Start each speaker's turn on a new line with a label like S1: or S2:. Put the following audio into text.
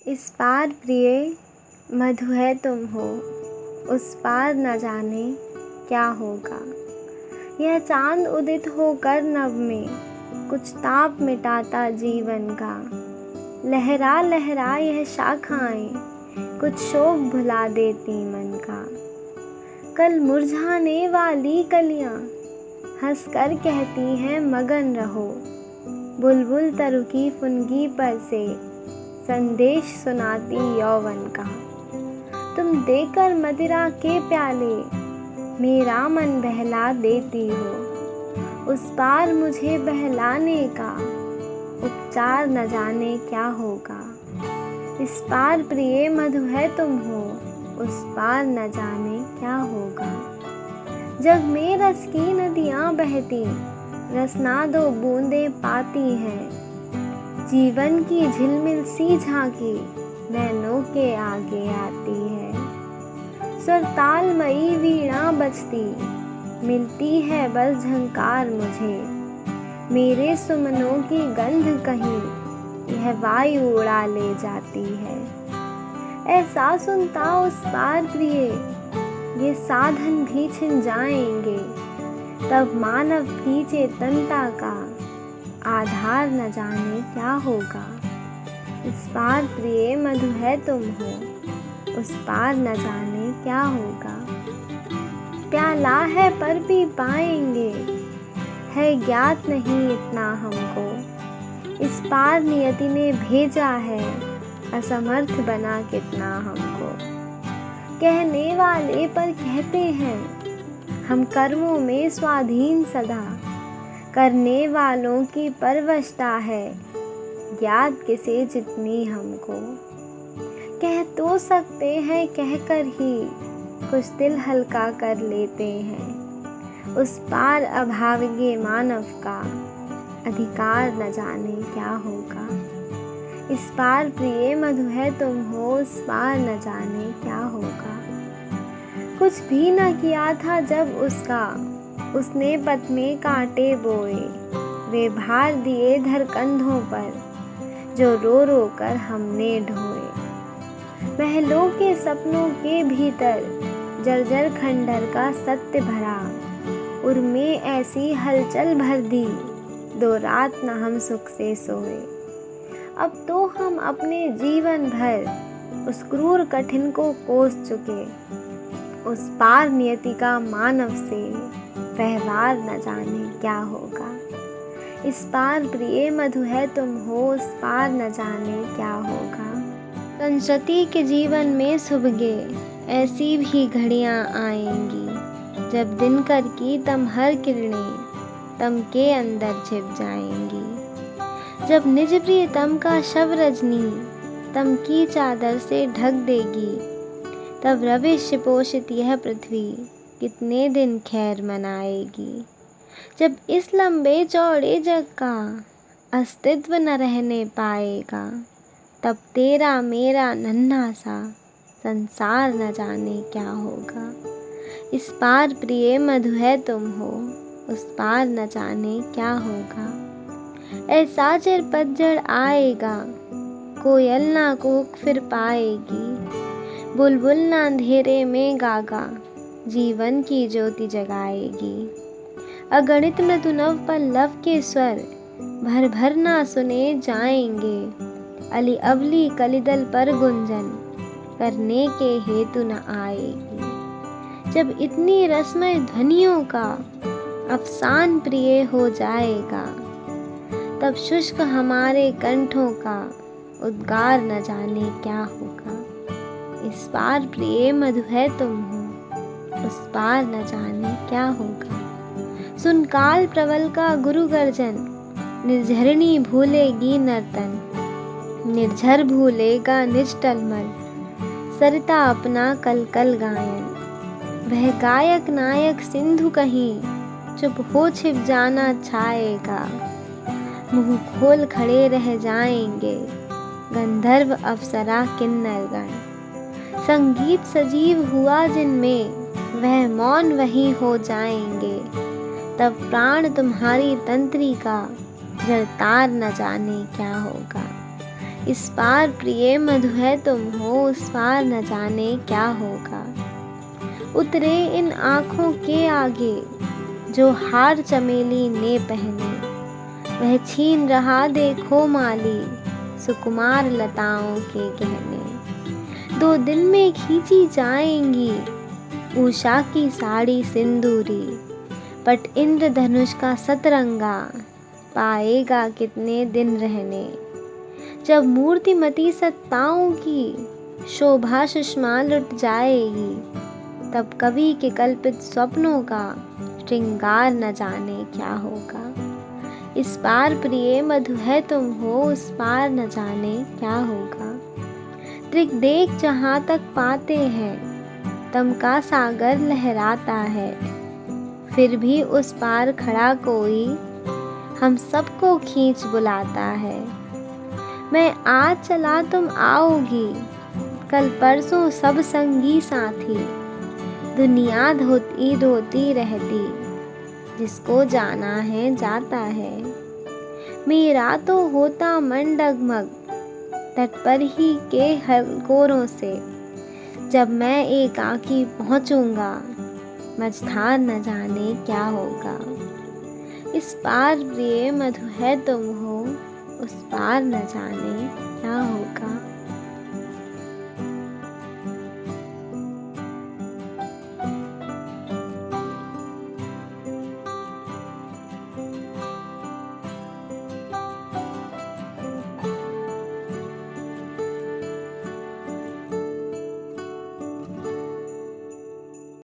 S1: इस पार प्रिय मधु है तुम हो, उस पार न जाने क्या होगा। यह चांद उदित होकर नभ में कुछ ताप मिटाता जीवन का। लहरा लहरा यह शाखाएं कुछ शोक भुला देती मन का। कल मुरझाने वाली कलियां हंसकर कहती हैं मगन रहो। बुलबुल तरु की फुनगी पर से संदेश सुनाती यौवन का। तुम देकर मदिरा के प्याले मेरा मन बहला देती हो। उस पार मुझे बहलाने का उपचार न जाने क्या होगा। इस पार प्रिय मधु है तुम हो, उस पार न जाने क्या होगा। जग में रस की नदियाँ बहती रसना दो बूंदें पाती हैं। जीवन की झिलमिल सी झांकी नैनों के आगे आती है। सुरतालमयी वीणा बजती मिलती है बस झंकार मुझे। मेरे सुमनों की गंध कहीं यह वायु उड़ा ले जाती है। ऐसा सुनता उस पार प्रिय ये साधन भी छिन जाएंगे। तब मानव की चेतनता का आधार न जाने क्या होगा। इस पार प्रिय मधु है तुम हो, उस पार न जाने क्या होगा। प्याला है पर पी पाएंगे, है ज्ञात नहीं इतना हमको। इस पार नियति ने भेजा है, असमर्थ बना कितना हमको। कहने वाले पर कहते हैं हम कर्मों में स्वाधीन सदा। करने वालों की परवशता है ज्ञात किसे जितनी हमको। कह तो सकते हैं कहकर ही कुछ दिल हल्का कर लेते हैं। उस पार अभागे मानव का अधिकार न जाने क्या होगा। इस पार प्रिय मधु है तुम हो, उस पार न जाने क्या होगा। कुछ भी न किया था जब उसने पथ में कांटे बोए। वे भार दिए धर कंधों पर जो रो रो कर हमने ढोए। महलों के सपनों के भीतर जर्जर खंडर का सत्य भरा। उर्मे ऐसी हलचल भर दी दो रात न हम सुख से सोए। अब तो हम अपने जीवन भर उस क्रूर कठिन को कोस चुके। उस पार नियति का मानव से व्यवहार न जाने क्या होगा। इस पार प्रिय मधु है तुम हो, उस पार न जाने क्या होगा। संस्कृति के जीवन में सुबगे ऐसी भी घड़ियां आएंगी जब दिनकर की तमहर किरणें तम के अंदर छिप जाएंगी। जब निज प्रियतम का शव रजनी तम की चादर से ढक देगी। तब रविश पोषित यह पृथ्वी कितने दिन खैर मनाएगी। जब इस लंबे चौड़े जग का अस्तित्व न रहने पाएगा। तब तेरा मेरा नन्हा सा संसार न जाने क्या होगा। इस पार प्रिय मधु है तुम हो, उस पार न जाने क्या होगा। ऐसा चिर पतझड़ आएगा कोयल ना कूक फिर पाएगी। बुलबुल ना अंधेरे में गागा जीवन की ज्योति जगाएगी। अगणित मृदु नव पल्लव के स्वर भर भर ना सुने जाएंगे। अली अवली कलिदल पर गुंजन करने के हेतु न आएगी। जब इतनी रसमय ध्वनियों का अफसान प्रिय हो जाएगा। तब शुष्क हमारे कंठों का उद्गार न जाने क्या होगा। इस पार प्रिय मधु है तुम हो, उस पार न जाने क्या होगा। सुन काल प्रबल का गुरु गर्जन निर्झरणी भूलेगी नर्तन। निर्झर भूलेगा निज टलमल सरिता अपना कल कल गायन। वह गायक नायक सिंधु कहीं चुप हो छिप जाना छाएगा। मुंह खोल खड़े रह जाएंगे गंधर्व अप्सरा किन्नरगण। संगीत सजीव हुआ जिनमें वह मौन वहीं हो जाएंगे। तब प्राण तुम्हारी तंत्री का जड़तार न जाने क्या होगा। इस पार प्रिय मधु है तुम हो, उस पार न जाने क्या होगा। उतरे इन आँखों के आगे जो हार चमेली ने पहने, वह छीन रहा देखो माली सुकुमार लताओं के गहने। 2 दिन में खींची जाएंगी उषा की साड़ी सिंदूरी, बट इंद्रधनुष का सतरंगा पाएगा कितने दिन रहने। जब मूर्तिमती सत्ताओं की शोभा सुषमा लुट जाएगी, तब कवि के कल्पित स्वप्नों का श्रृंगार न जाने क्या होगा। इस पार प्रिय मधु है तुम हो, उस पार न जाने क्या होगा। दिग्देश जहाँ तक पाते हैं, तम का सागर लहराता है, फिर भी उस पार खड़ा कोई हम सबको खींच बुलाता है। मैं आज चला तुम आओगी, कल परसों सब संगी साथी, दुनिया धोती धोती रहती, जिसको जाना है जाता है। मेरा तो होता मन डगमग तट पर ही के हलकोरों से, जब मैं एकाकी पहुँचूँगा मझधार न जाने क्या होगा। इस पार प्रिय मधु है तुम हो, उस पार न जाने क्या होगा।